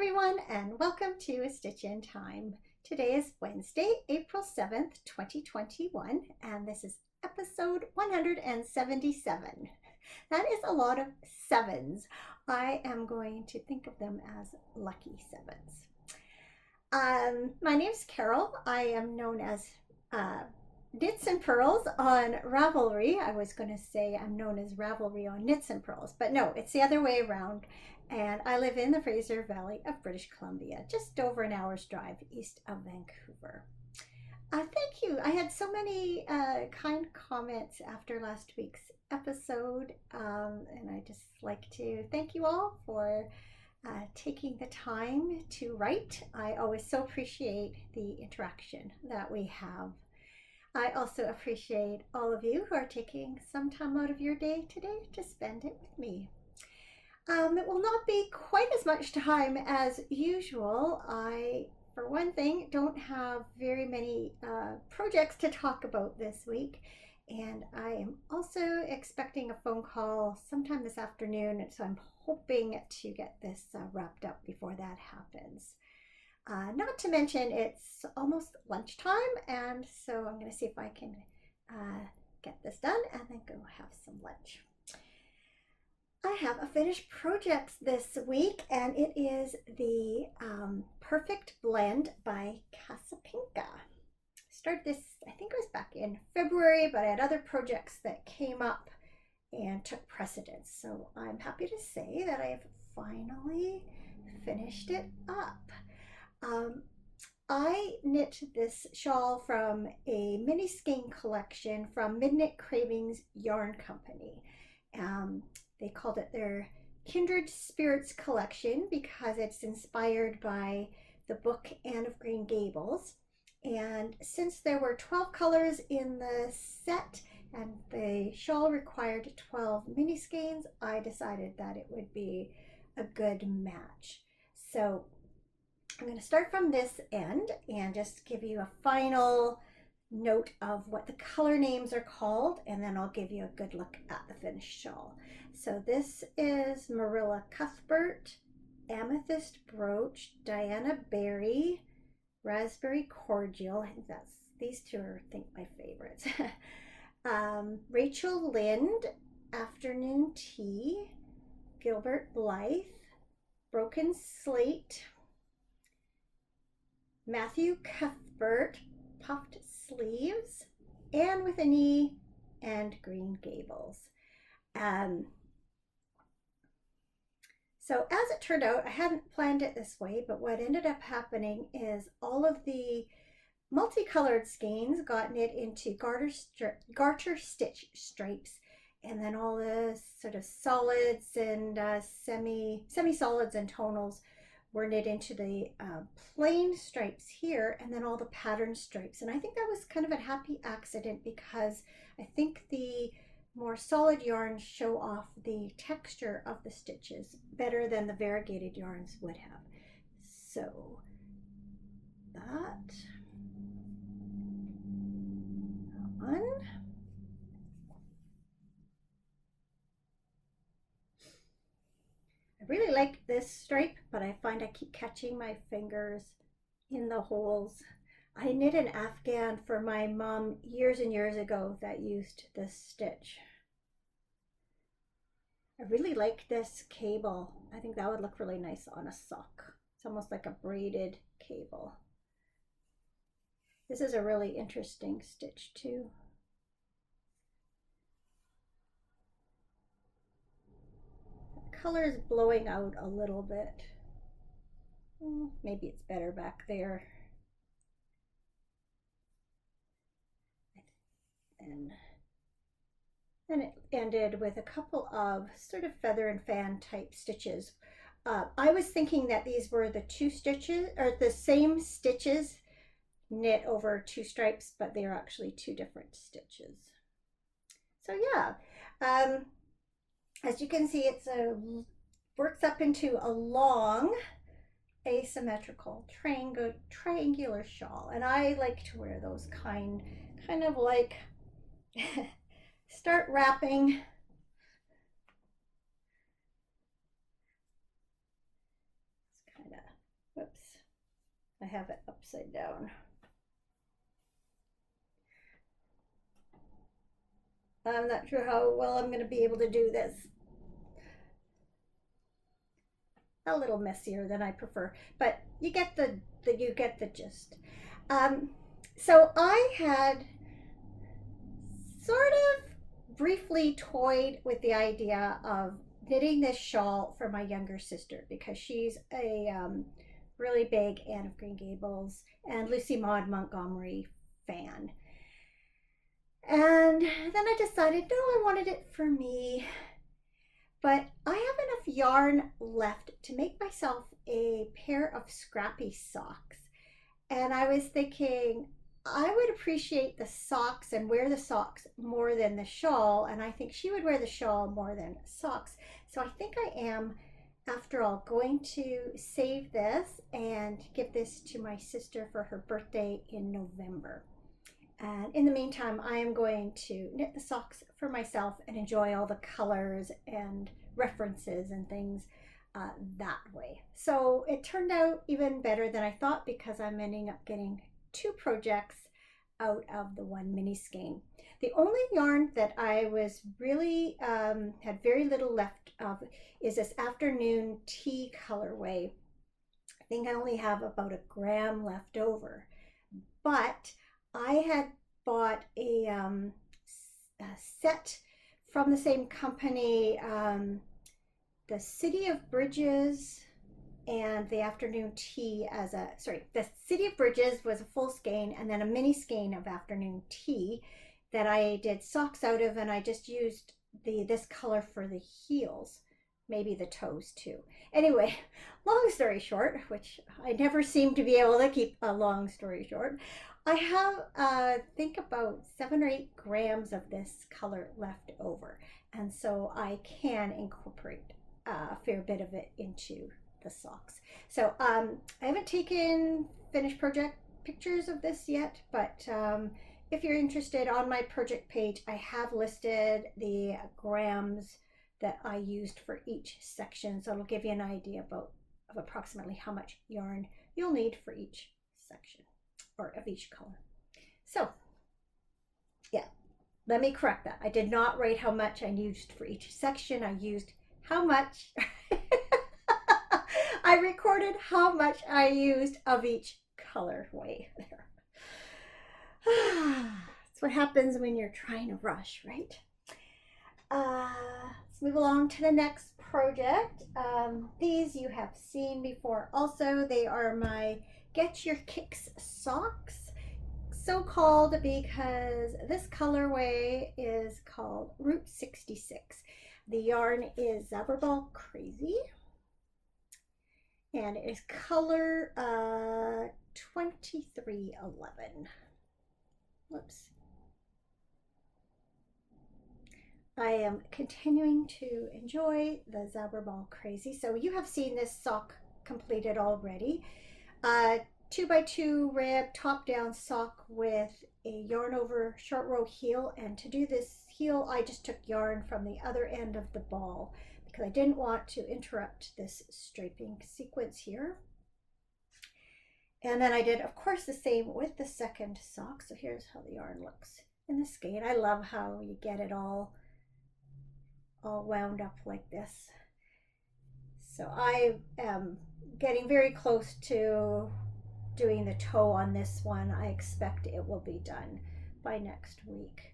everyone, and welcome to A Stitch in Time. Today is Wednesday, April 7th, 2021, and this is episode 177. That is a lot of sevens. I am going to think of them as lucky sevens. My name's Carol. I am known as Knits and Pearls on Ravelry. I was going to say I'm known as Ravelry on Knits and Pearls, but no, it's the other way around. And I live in the Fraser Valley of British Columbia, just over an hour's drive east of Vancouver. Thank you. I had so many kind comments after last week's episode, and I just like to thank you all for taking the time to write. I always so appreciate the interaction that we have. I also appreciate all of you who are taking some time out of your day today to spend it with me. It will not be quite as much time as usual. I, for one thing, don't have very many projects to talk about this week, and I am also expecting a phone call sometime this afternoon, so I'm hoping to get this wrapped up before that happens. Not to mention it's almost lunchtime, and so I'm going to see if I can get this done and then go have some lunch. I have a finished project this week, and it is the Perfect Blend by Casapinka. Started this, I think it was back in February, but I had other projects that came up and took precedence. So I'm happy to say that I have finally finished it up. I knit this shawl from a mini skein collection from Midnight Cravings Yarn Company. They called it their Kindred Spirits collection because it's inspired by the book Anne of Green Gables. And since there were 12 colors in the set and the shawl required 12 mini skeins, I decided that it would be a good match. So I'm going to start from this end and just give you a final note of what the color names are called, and then I'll give you a good look at the finished shawl. So this is Marilla Cuthbert, Amethyst Brooch, Diana Berry, Raspberry Cordial. I think these two are, I think, my favorites. Rachel Lind, Afternoon Tea, Gilbert Blythe, Broken Slate, Matthew Cuthbert, Puffed Sleeves, Anne with an E, and Green Gables. So as it turned out, I hadn't planned it this way, but what ended up happening is all of the multicolored skeins got knit into garter stitch stripes, and then all the sort of solids and semi-solids and tonals were knit into the plain stripes here, and then all the pattern stripes. And I think that was kind of a happy accident because I think the more solid yarns show off the texture of the stitches better than the variegated yarns would have. So that one. I really like this stripe, but I find I keep catching my fingers in the holes. I knit an afghan for my mom years and years ago that used this stitch. I really like this cable. I think that would look really nice on a sock. It's almost like a braided cable. This is a really interesting stitch too. The color is blowing out a little bit. Maybe it's better back there. And then it ended with a couple of sort of feather and fan type stitches. I was thinking that these were the two stitches, or the same stitches knit over two stripes, but they are actually two different stitches. So yeah, as you can see, it's works up into a long asymmetrical triangular shawl, and I like to wear those kind of like start wrapping. It's kind of I have it upside down. I'm not sure how well I'm going to be able to do this. A little messier than I prefer, but you get the gist. Um, so I had sort of briefly toyed with the idea of knitting this shawl for my younger sister because she's a really big Anne of Green Gables and Lucy Maud Montgomery fan. And then I decided, no, I wanted it for me. But I have enough yarn left to make myself a pair of scrappy socks. And I was thinking, I would appreciate the socks and wear the socks more than the shawl. And I think she would wear the shawl more than socks. So I think I am, after all, going to save this and give this to my sister for her birthday in November. And in the meantime, I am going to knit the socks for myself and enjoy all the colors and references and things that way. So it turned out even better than I thought because I'm ending up getting 2 projects out of the one mini skein. The only yarn that I was really had very little left of is this afternoon tea colorway. I think I only have about a gram left over, but I had bought a set from the same company, the City of Bridges and the afternoon tea as a, sorry, the City of Bridges was a full skein and then a mini skein of afternoon tea that I did socks out of, and I just used this color for the heels, maybe the toes too. Anyway, long story short, which I never seem to be able to keep a long story short, I have, I think about 7 or 8 grams of this color left over. And so I can incorporate a fair bit of it into the socks. So I haven't taken finished project pictures of this yet, but if you're interested, on my project page, I have listed the grams that I used for each section. So it'll give you an idea of approximately how much yarn you'll need for each section or of each color. So yeah, let me correct that. I did not write how much I used for each section. I used how much. I recorded how much I used of each colorway there. That's what happens when you're trying to rush, right? Let's move along to the next project. These you have seen before also. They are my Get Your Kicks socks, so called because this colorway is called Route 66. The yarn is Zabberball Crazy, and it is color 2311. Whoops. I am continuing to enjoy the Zabberball Crazy. So you have seen this sock completed already. 2x2 rib top down sock with a yarn over short row heel, and to do this heel I just took yarn from the other end of the ball because I didn't want to interrupt this striping sequence here. And then I did, of course, the same with the second sock. So here's how the yarn looks in the skein. I love how you get it all wound up like this. So I am getting very close to doing the toe on this one. I expect it will be done by next week.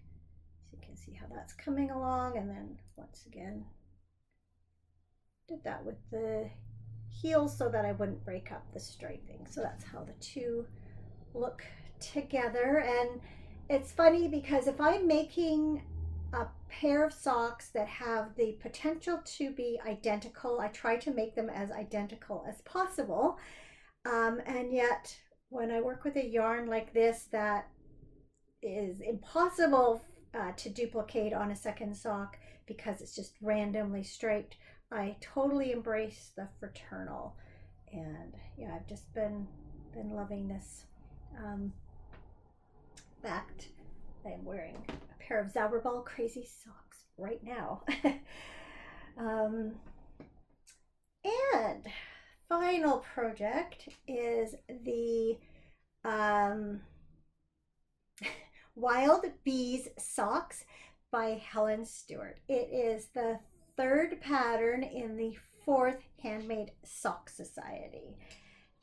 So you can see how that's coming along. And then once again, did that with the heels so that I wouldn't break up the striping. So that's how the two look together. And it's funny because if I'm making a pair of socks that have the potential to be identical, I try to make them as identical as possible. And yet when I work with a yarn like this that is impossible to duplicate on a second sock because it's just randomly striped, I totally embrace the fraternal. And yeah, I've just been loving this fact. I am wearing a pair of Zabberball Crazy socks right now. And finally, original project is the um, Wild Bees Socks by Helen Stewart. It is the third pattern in the fourth Handmade Sock Society.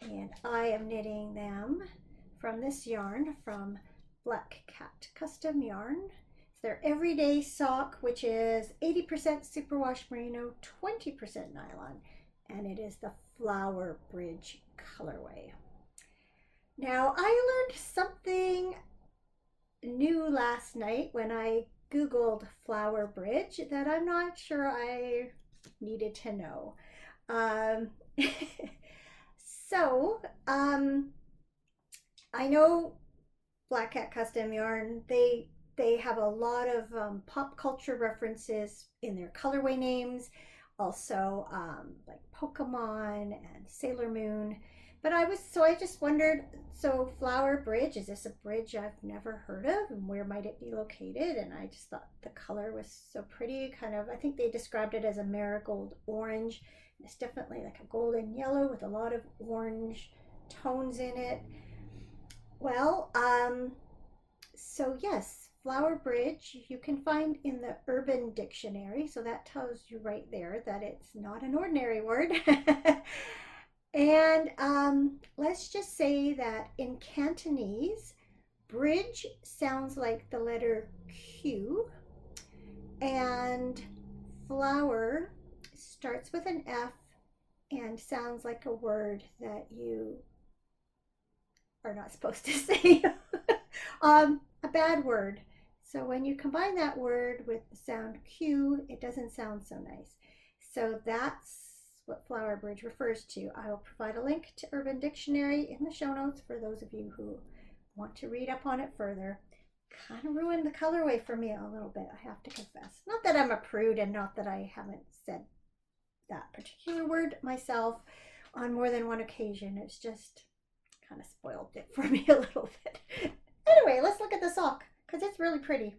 And I am knitting them from this yarn from Black Cat Custom Yarn. It's their everyday sock, which is 80% superwash merino, 20% nylon, and it is the Flower Bridge colorway. Now, I learned something new last night when I Googled Flower Bridge that I'm not sure I needed to know. I know Black Cat Custom Yarn, they have a lot of pop culture references in their colorway names, also like Pokemon and Sailor Moon. But I just wondered, so Flower Bridge, is this a bridge I've never heard of, and where might it be located? And I just thought the color was so pretty, kind of, I think they described it as a marigold orange. It's definitely like a golden yellow with a lot of orange tones in it. Well, so yes, Flower Bridge you can find in the Urban Dictionary, so that tells you right there that it's not an ordinary word. And let's just say that in Cantonese, bridge sounds like the letter Q, and flower starts with an F and sounds like a word that you are not supposed to say. A bad word. So when you combine that word with the sound Q, it doesn't sound so nice. So that's what Flower Bridge refers to. I will provide a link to Urban Dictionary in the show notes for those of you who want to read up on it further. Kind of ruined the colorway for me a little bit, I have to confess. Not that I'm a prude, and not that I haven't said that particular word myself on more than one occasion. It's just kind of spoiled it for me a little bit. Anyway, let's look at the sock, because it's really pretty.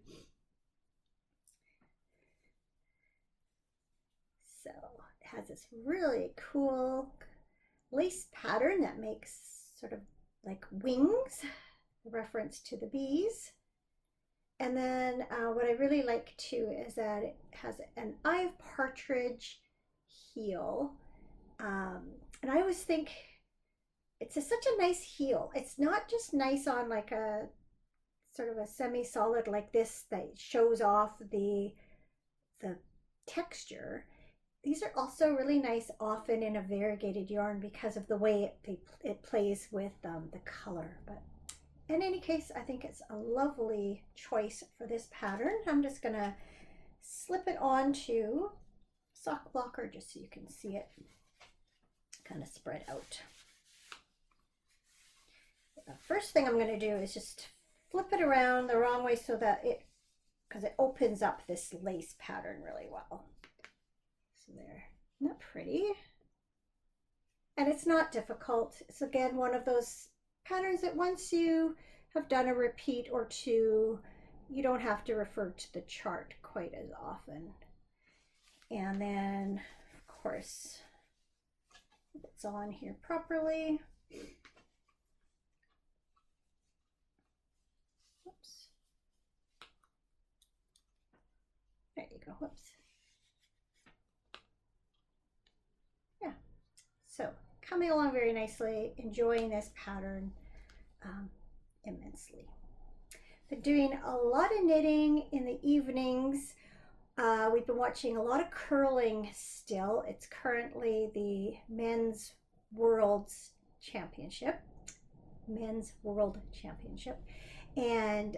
So it has this really cool lace pattern that makes sort of like wings, a reference to the bees. And then what I really like too is that it has an eye of partridge heel. And I always think it's such a nice heel. It's not just nice on like a sort of a semi-solid like this that shows off the texture. These are also really nice often in a variegated yarn because of the way it plays with the color. But in any case, I think it's a lovely choice for this pattern. I'm just gonna slip it onto sock blocker just so you can see it kind of spread out. The first thing I'm going to do is just flip it around the wrong way so that because it opens up this lace pattern really well. So there, isn't that pretty? And it's not difficult. It's again one of those patterns that once you have done a repeat or two, you don't have to refer to the chart quite as often. And then, of course, it's on here properly. Whoops. There you go. Whoops. Yeah. So coming along very nicely, enjoying this pattern immensely. Been doing a lot of knitting in the evenings. We've been watching a lot of curling still. It's currently the Men's World Championship. And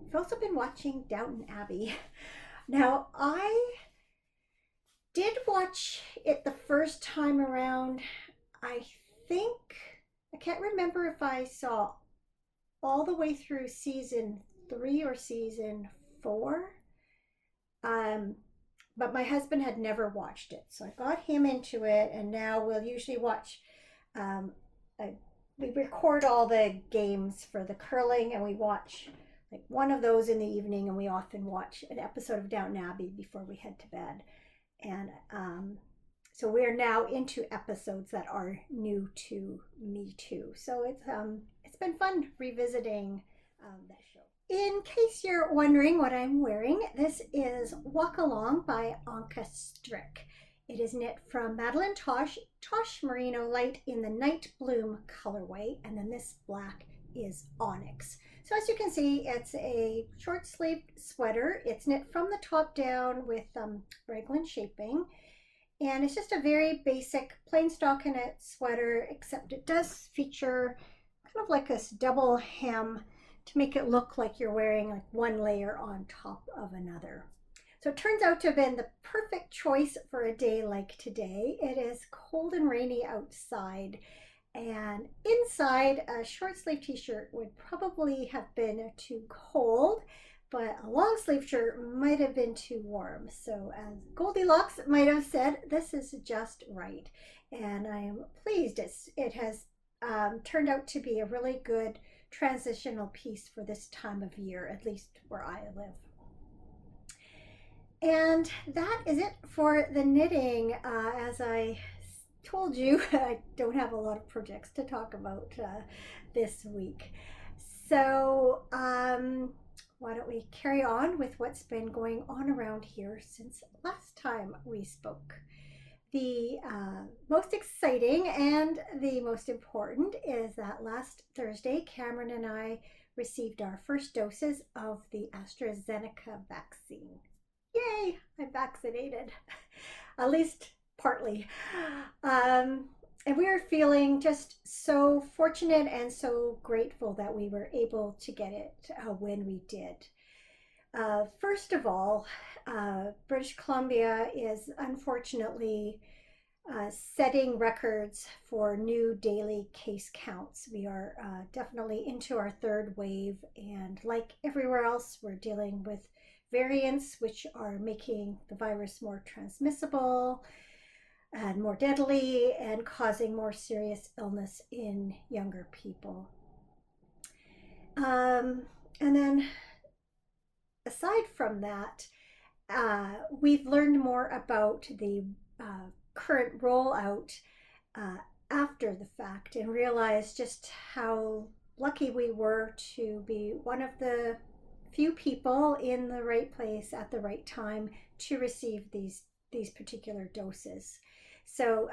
we've also been watching Downton Abbey. Now, I did watch it the first time around. I can't remember if I saw all the way through season 3 or season 4. But my husband had never watched it, so I got him into it, and now we'll usually watch, we record all the games for the curling, and we watch like one of those in the evening, and we often watch an episode of Downton Abbey before we head to bed. And So we're now into episodes that are new to me too. So it's been fun revisiting that show. In case you're wondering what I'm wearing, this is Walk Along by Anka Strick. It is knit from Madeline Tosh Merino Light in the Night Bloom colorway, and then this black is Onyx. So as you can see, it's a short sleeved sweater. It's knit from the top down with raglan shaping, and it's just a very basic plain stockinette sweater, except it does feature kind of like this double hem to make it look like you're wearing like one layer on top of another. So it turns out to have been the perfect choice for a day like today. It is cold and rainy outside, and inside a short sleeve t-shirt would probably have been too cold, but a long sleeve shirt might have been too warm. So as Goldilocks might have said, this is just right. And I am pleased it has turned out to be a really good transitional piece for this time of year, at least where I live. And that is it for the knitting. As I told you, I don't have a lot of projects to talk about this week. So why don't we carry on with what's been going on around here since last time we spoke. The most exciting and the most important is that last Thursday, Cameron and I received our first doses of the AstraZeneca vaccine. Yay, I'm vaccinated, at least partly. And we are feeling just so fortunate and so grateful that we were able to get it when we did. First of all, British Columbia is unfortunately setting records for new daily case counts. We are definitely into our third wave, and like everywhere else, we're dealing with variants which are making the virus more transmissible and more deadly and causing more serious illness in younger people. And then aside from that, we've learned more about the current rollout after the fact, and realized just how lucky we were to be one of the few people in the right place at the right time to receive these particular doses. So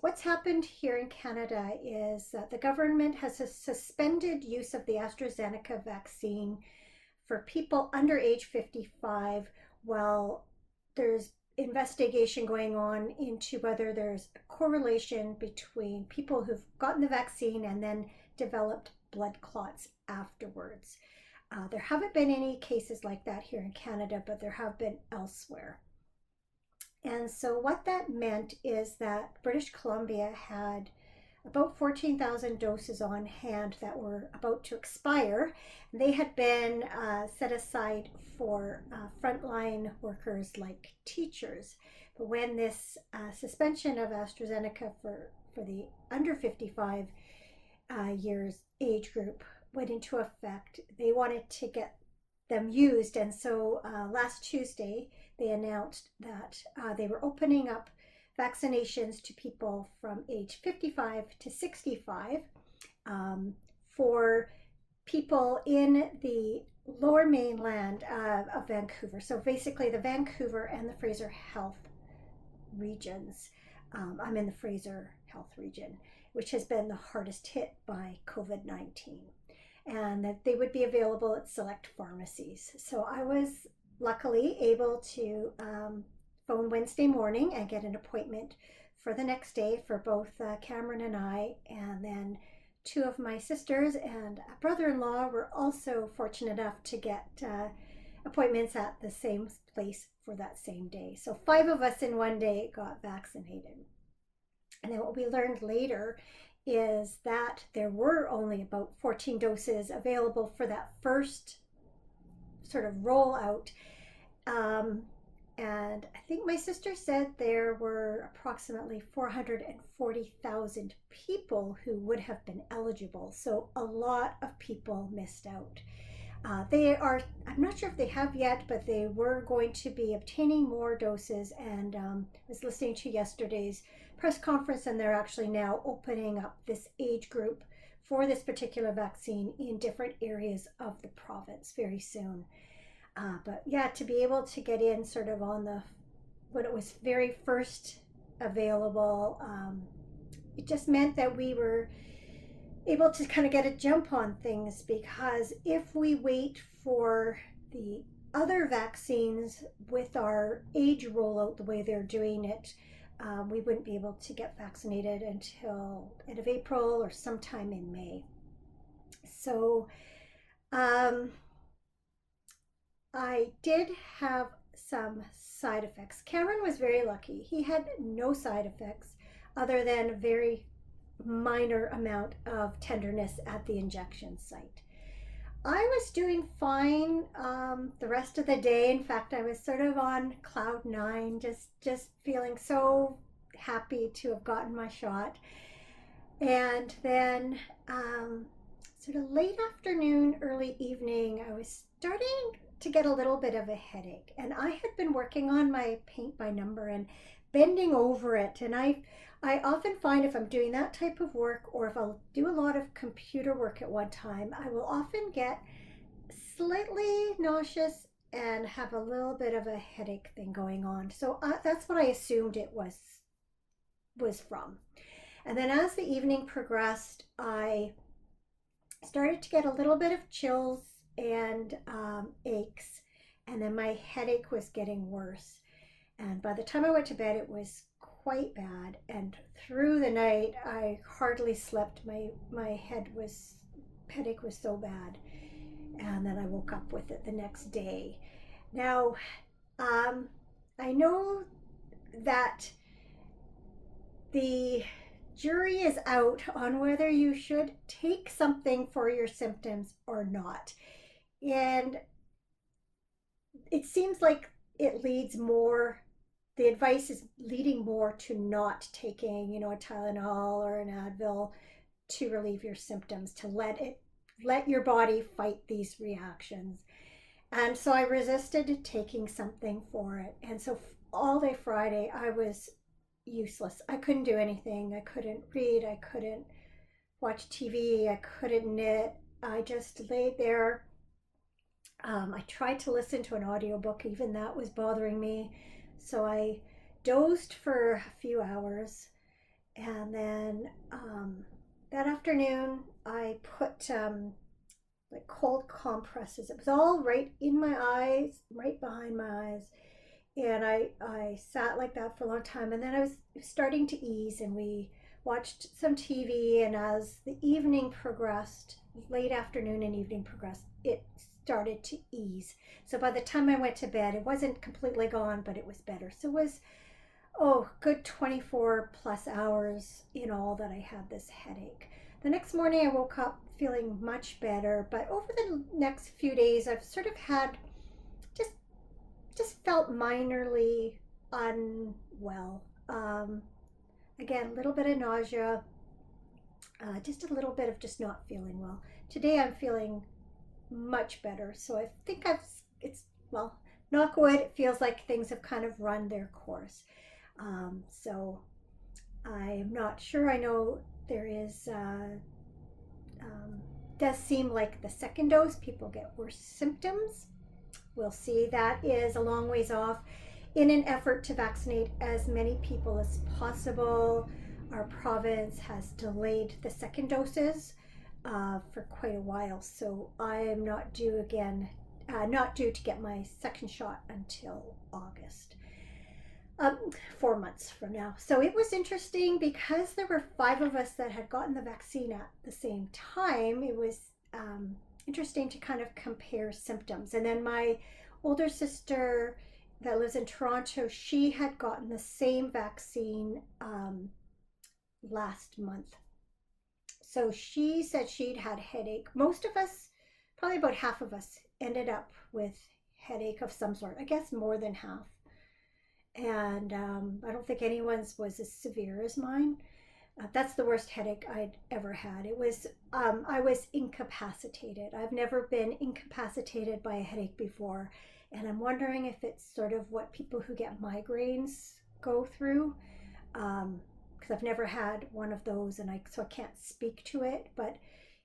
what's happened here in Canada is that the government has suspended use of the AstraZeneca vaccine for people under age 55 while there's investigation going on into whether there's a correlation between people who've gotten the vaccine and then developed blood clots afterwards. There haven't been any cases like that here in Canada, but there have been elsewhere. And so what that meant is that British Columbia had about 14,000 doses on hand that were about to expire. They had been set aside for frontline workers like teachers. But when this suspension of AstraZeneca for the under 55 years age group went into effect, they wanted to get them used. And so last Tuesday, they announced that they were opening up vaccinations to people from age 55 to 65 for people in the lower mainland of Vancouver. So basically the Vancouver and the Fraser Health regions. I'm in the Fraser Health region, which has been the hardest hit by COVID-19. And that they would be available at select pharmacies. So I was luckily able to phone Wednesday morning and get an appointment for the next day for both Cameron and I, and then two of my sisters and a brother-in-law were also fortunate enough to get appointments at the same place for that same day. So 5 of us in one day got vaccinated. And then what we learned later is that there were only about 14 doses available for that first sort of rollout. And I think my sister said there were approximately 440,000 people who would have been eligible. So a lot of people missed out. I'm not sure if they have yet, but they were going to be obtaining more doses. And I was listening to yesterday's press conference, and they're actually now opening up this age group for this particular vaccine in different areas of the province very soon. But yeah, to be able to get in sort of on the when it was very first available, it just meant that we were able to kind of get a jump on things, because if we wait for the other vaccines with our age rollout the way they're doing it, we wouldn't be able to get vaccinated until end of April or sometime in May. So I did have some side effects. Cameron was very lucky. He had no side effects other than a very minor amount of tenderness at the injection site. I was doing fine the rest of the day. In fact, I was sort of on cloud nine, just feeling so happy to have gotten my shot. And then sort of late afternoon, early evening, I was starting to get a little bit of a headache. And I had been working on my paint by number and bending over it. And I often find if I'm doing that type of work, or if I'll do a lot of computer work at one time, I will often get slightly nauseous and have a little bit of a headache thing going on. So that's what I assumed it was from. And then as the evening progressed, I started to get a little bit of chills and aches, and then my headache was getting worse. And by the time I went to bed, it was quite bad. And through the night, I hardly slept. My headache was so bad. And then I woke up with it the next day. Now, I know that the jury is out on whether you should take something for your symptoms or not. And it seems like the advice is leading more to not taking, a Tylenol or an Advil to relieve your symptoms, to let your body fight these reactions. And so I resisted taking something for it. And so all day Friday, I was useless. I couldn't do anything. I couldn't read. I couldn't watch TV. I couldn't knit. I just laid there. I tried to listen to an audiobook. Even that was bothering me. So I dozed for a few hours. And then that afternoon, I put like cold compresses. It was all right in my eyes, right behind my eyes. And I sat like that for a long time. And then I was starting to ease, and we watched some TV. And as the evening progressed, late afternoon and evening progressed, it started to ease. So by the time I went to bed, it wasn't completely gone, but it was better. So it was, good 24 plus hours in all that I had this headache. The next morning I woke up feeling much better, but over the next few days I've sort of had just felt minorly unwell. Again, a little bit of nausea, just a little bit of just not feeling well. Today I'm feeling much better, so I think knock wood, it feels like things have kind of run their course. So I'm not sure. I know there is, does seem like the second dose, people get worse symptoms. We'll see. That is a long ways off. In an effort to vaccinate as many people as possible, our province has delayed the second doses for quite a while. So I am not due to get my second shot until August. 4 months from now. So it was interesting because there were 5 of us that had gotten the vaccine at the same time. It was interesting to kind of compare symptoms. And then my older sister that lives in Toronto, she had gotten the same vaccine last month. So she said she'd had headache. Most of us, probably about half of us, ended up with headache of some sort. I guess more than half. And I don't think anyone's was as severe as mine. That's the worst headache I'd ever had. It was, I was incapacitated. I've never been incapacitated by a headache before. And I'm wondering if it's sort of what people who get migraines go through. Because I've never had one of those, and so I can't speak to it. But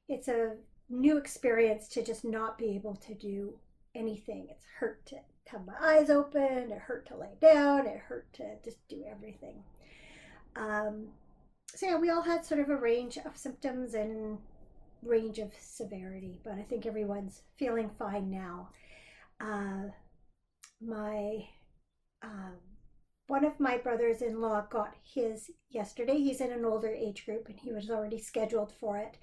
it's a new experience to just not be able to do anything. It's hurt to have my eyes open, it hurt to lay down, it hurt to just do everything. Um, so yeah, we all had sort of a range of symptoms and range of severity, but I think everyone's feeling fine now. Uh, my um, One of my brothers-in-law got his yesterday. He's in an older age group, and he was already scheduled for it.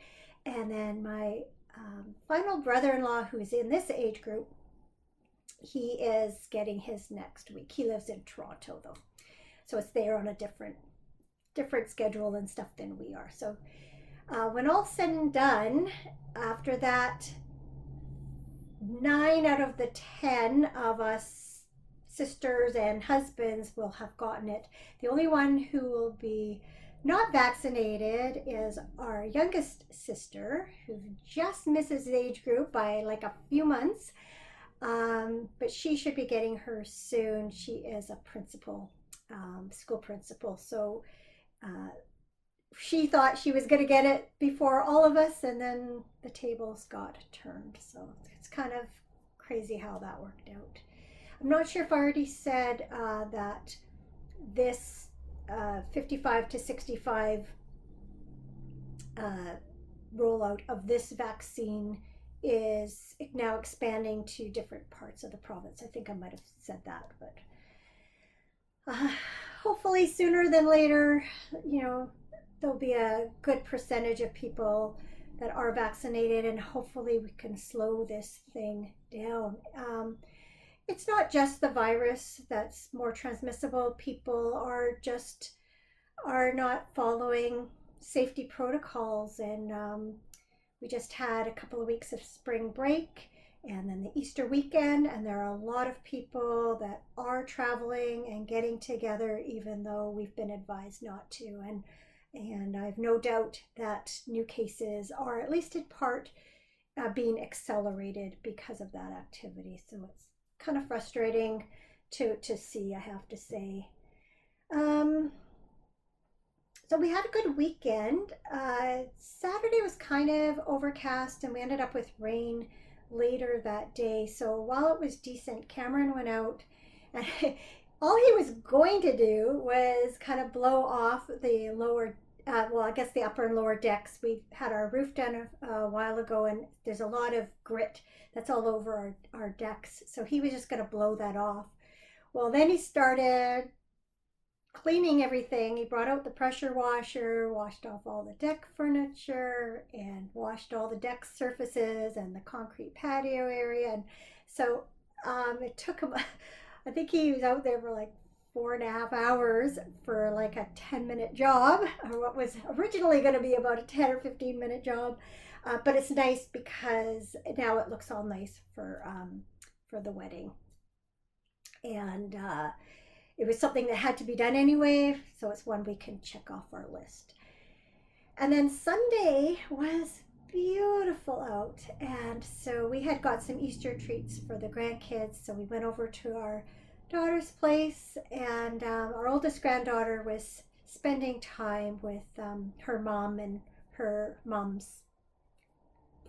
And then my final brother-in-law, who's in this age group, he is getting his next week. He lives in Toronto though, so it's there on a different schedule and stuff than we are. So when all said and done, after that, 9 out of the 10 of us sisters and husbands will have gotten it. The only one who will be not vaccinated is our youngest sister, who just misses the age group by like a few months. But she should be getting her soon. She is a principal, school principal. So she thought she was going to get it before all of us, and then the tables got turned. So it's kind of crazy how that worked out. I'm not sure if I already said that this 55 to 65 rollout of this vaccine is now expanding to different parts of the province. I think I might have said that, but hopefully sooner than later, there'll be a good percentage of people that are vaccinated, and hopefully we can slow this thing down. It's not just the virus that's more transmissible. People are not following safety protocols, and we just had a couple of weeks of spring break and then the Easter weekend, and there are a lot of people that are traveling and getting together even though we've been advised not to. And I've no doubt that new cases are, at least in part, being accelerated because of that activity. So it's kind of frustrating to see, I have to say. So we had a good weekend. Saturday was kind of overcast, and we ended up with rain later that day. So while it was decent, Cameron went out, and all he was going to do was kind of blow off the lower, I guess the upper and lower decks. We had our roof done a while ago, and there's a lot of grit that's all over our decks. So he was just going to blow that off. Well, then he started cleaning everything. He brought out the pressure washer, washed off all the deck furniture, and washed all the deck surfaces and the concrete patio area. And so it took him, I think he was out there for like 4.5 hours for like a 10-minute job, or what was originally going to be about a 10 or 15-minute job. But it's nice because now it looks all nice for the wedding. And it was something that had to be done anyway, so it's one we can check off our list. And then Sunday was beautiful out, and so we had got some Easter treats for the grandkids. So we went over to our daughter's place, and our oldest granddaughter was spending time with her mom and her mom's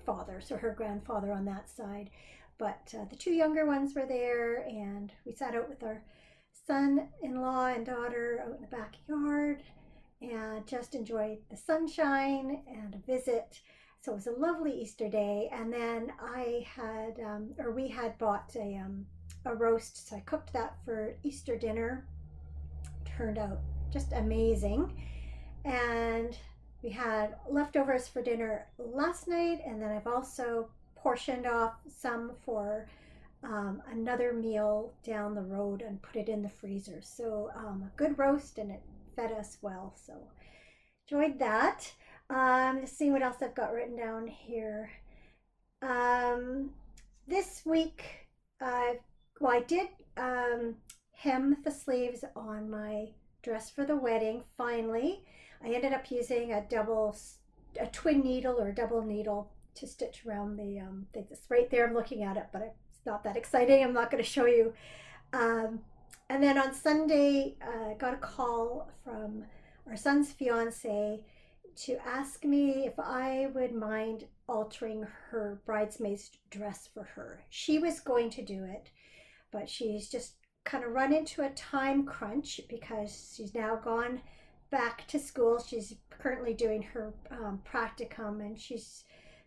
father, so her grandfather on that side. But the two younger ones were there, and we sat out with our son-in-law and daughter out in the backyard and just enjoyed the sunshine and a visit. So it was a lovely Easter day. And then we had bought a roast, so I cooked that for Easter dinner. Turned out just amazing. And we had leftovers for dinner last night, and then I've also portioned off some for another meal down the road and put it in the freezer. So a good roast, and it fed us well. So enjoyed that. Let's see what else I've got written down here. This week, I did hem the sleeves on my dress for the wedding finally. I ended up using a twin needle or double needle to stitch around the thing. It's right there. I'm looking at it, but it's not that exciting. I'm not going to show you. Um, and then on Sunday, I got a call from our son's fiance to ask me if I would mind altering her bridesmaid's dress for her. She was going to do it, but she's just kind of run into a time crunch because she's now gone back to school. She's currently doing her practicum, and she's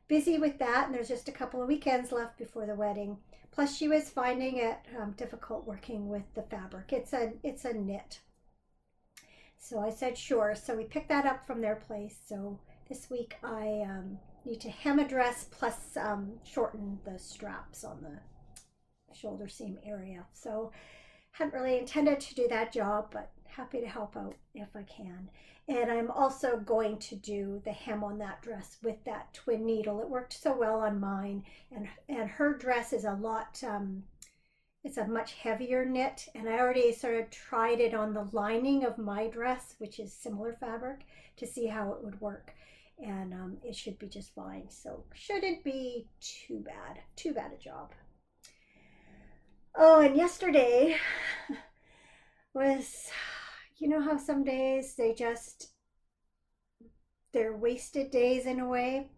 busy with that, and there's just a couple of weekends left before the wedding. Plus, she was finding it difficult working with the fabric. It's a knit. So I said sure. So we picked that up from their place. So this week I need to hem a dress plus shorten the straps on the shoulder seam area. So hadn't really intended to do that job, but happy to help out if I can. And I'm also going to do the hem on that dress with that twin needle. It worked so well on mine, and her dress is a lot, it's a much heavier knit, and I already sort of tried it on the lining of my dress, which is similar fabric, to see how it would work. And it should be just fine. So shouldn't be too bad a job. Oh, and yesterday was, you know how some days they're wasted days in a way.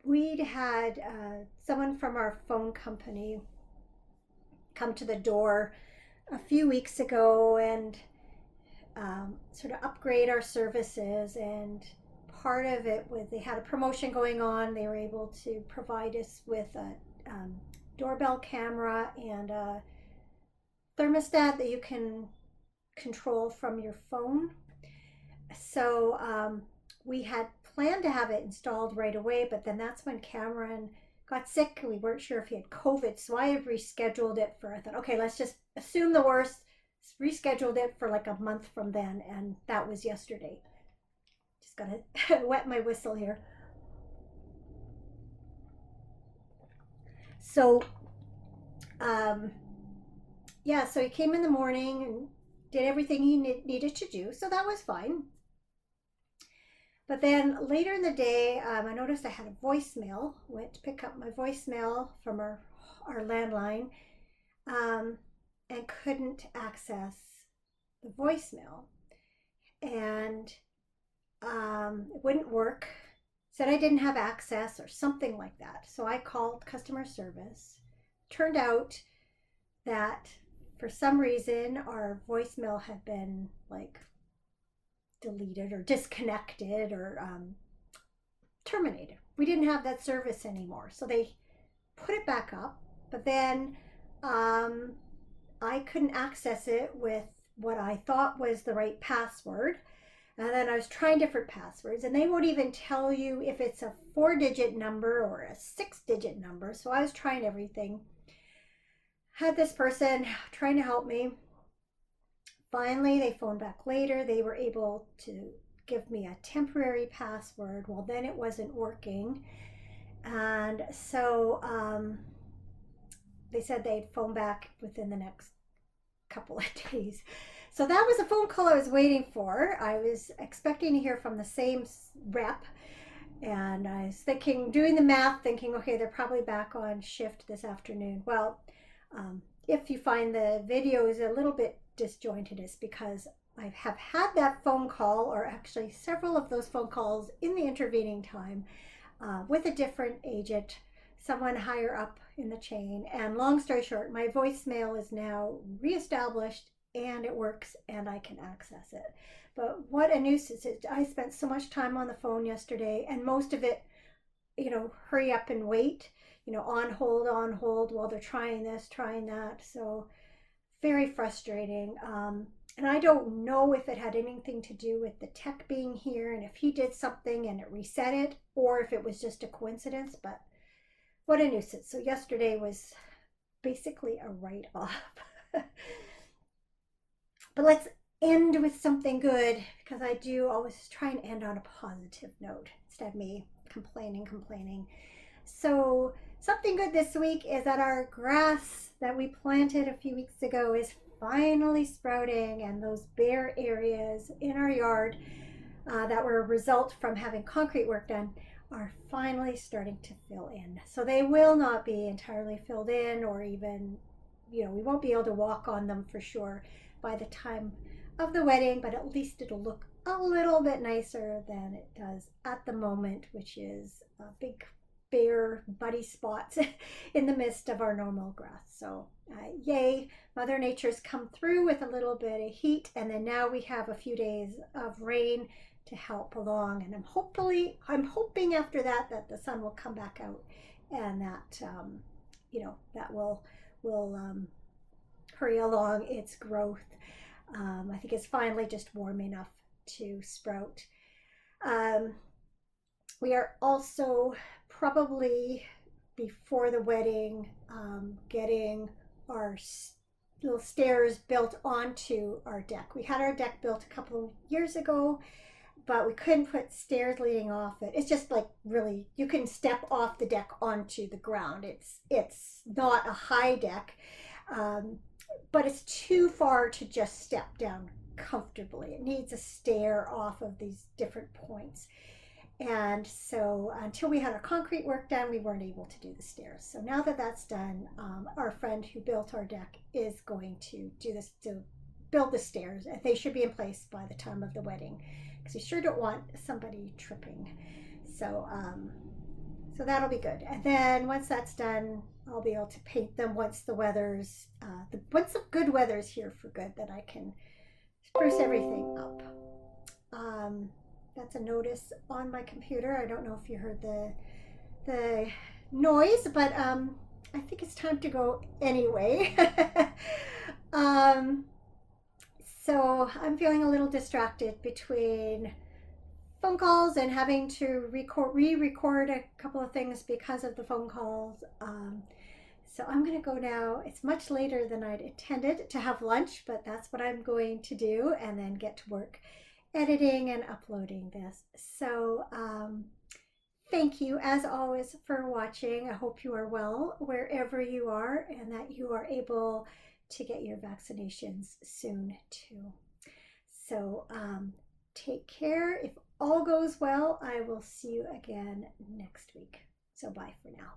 We'd had someone from our phone company come to the door a few weeks ago and sort of upgrade our services, and part of it was they had a promotion going on. They were able to provide us with a doorbell camera and a thermostat that you can control from your phone. So we had planned to have it installed right away, but then that's when Cameron got sick and we weren't sure if he had COVID. So I have rescheduled it for, I thought, okay, let's just assume the worst, rescheduled it for like a month from then, and that was yesterday. Just gotta wet my whistle here. So yeah, so he came in the morning and did everything he needed to do, so that was fine. But then later in the day, I noticed I had a voicemail. Went to pick up my voicemail from our landline, and couldn't access the voicemail, and it wouldn't work. Said I didn't have access or something like that. So I called customer service. Turned out that for some reason our voicemail had been like deleted or disconnected or terminated. We didn't have that service anymore. So they put it back up, but then I couldn't access it with what I thought was the right password. And then I was trying different passwords, and they won't even tell you if it's a 4-digit number or a 6-digit number. So I was trying everything. Had this person trying to help me. Finally, they phoned back later. They were able to give me a temporary password. Well, then it wasn't working. And so they said they'd phone back within the next couple of days. So that was a phone call I was waiting for. I was expecting to hear from the same rep, and I was thinking, doing the math, thinking, okay, they're probably back on shift this afternoon. Well, if you find the video is a little bit disjointed, it's because I have had that phone call, or actually several of those phone calls in the intervening time, with a different agent, someone higher up in the chain. And long story short, my voicemail is now reestablished and it works and I can access it. But what a nuisance. I spent so much time on the phone yesterday, and most of it, hurry up and wait, on hold while they're trying this, trying that. So very frustrating. And I don't know if it had anything to do with the tech being here and if he did something and it reset it, or if it was just a coincidence, but what a nuisance. So yesterday was basically a write-off. But let's end with something good, because I do always try and end on a positive note instead of me complaining. So something good this week is that our grass that we planted a few weeks ago is finally sprouting, and those bare areas in our yard that were a result from having concrete work done are finally starting to fill in. So they will not be entirely filled in, or even, we won't be able to walk on them for sure by the time of the wedding, but at least it'll look a little bit nicer than it does at the moment, which is big bare buddy spots in the midst of our normal grass. So yay, Mother Nature's come through with a little bit of heat, and then now we have a few days of rain to help along, and I'm hoping after that the sun will come back out, and that that will hurry along its growth. I think it's finally just warm enough to sprout. We are also probably before the wedding getting our little stairs built onto our deck. We had our deck built a couple of years ago, but we couldn't put stairs leading off it. It's just like, really, you can step off the deck onto the ground. It's not a high deck, but it's too far to just step down comfortably. It needs a stair off of these different points. And so until we had our concrete work done, we weren't able to do the stairs. So now that that's done, our friend who built our deck is going to do this, to build the stairs. And they should be in place by the time of the wedding, because we sure don't want somebody tripping. So so that'll be good. And then once that's done, I'll be able to paint them once the weather's once the good weather's here for good, that I can spruce everything up. That's a notice on my computer. I don't know if you heard the noise, but I think it's time to go anyway. So I'm feeling a little distracted between phone calls and having to re-record a couple of things because of the phone calls. So I'm going to go now. It's much later than I'd intended to have lunch, but that's what I'm going to do, and then get to work editing and uploading this. So thank you as always for watching. I hope you are well wherever you are, and that you are able to get your vaccinations soon too. So take care. If all goes well, I will see you again next week. So bye for now.